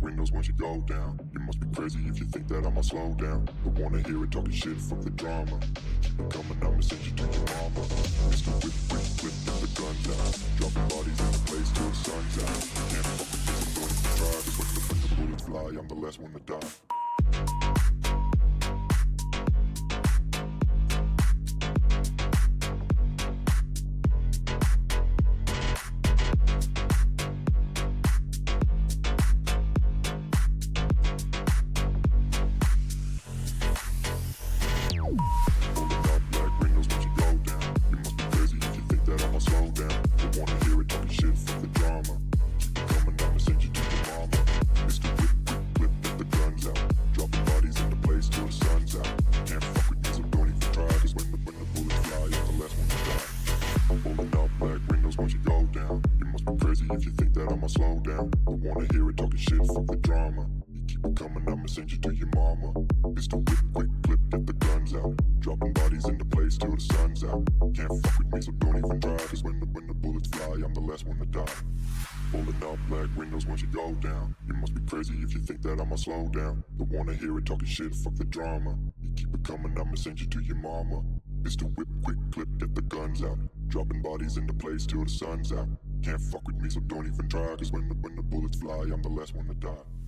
windows once you go down. You must be crazy if you think that I'ma slow down. Don't wanna hear it talking shit, fuck the drama. Keep it coming, I'ma send you to your mama. Mr. Whip, whip, whip, get the guns out. Dropping bodies in the place till the sun's out. You can't fuck with this, I'm going to try. Cause when the bullets fly, I'm the last one to die. If you think that I'ma slow down, don't wanna hear it talking shit, fuck the drama. You keep it coming, I'ma send you to your mama. Mr. Whip, quick clip, get the guns out. Dropping bodies into place till the sun's out. Can't fuck with me, so don't even try. Cause when the bullets fly, I'm the last one to die. Pulling up black windows once you go down. You must be crazy if you think that I'ma slow down. Don't wanna hear it talking shit, fuck the drama. You keep it coming, I'ma send you to your mama. Mr. Whip, quick clip, get the guns out. Dropping bodies into place till the sun's out. Can't fuck with me, so don't even try. Cause when the bullets fly, I'm the last one to die.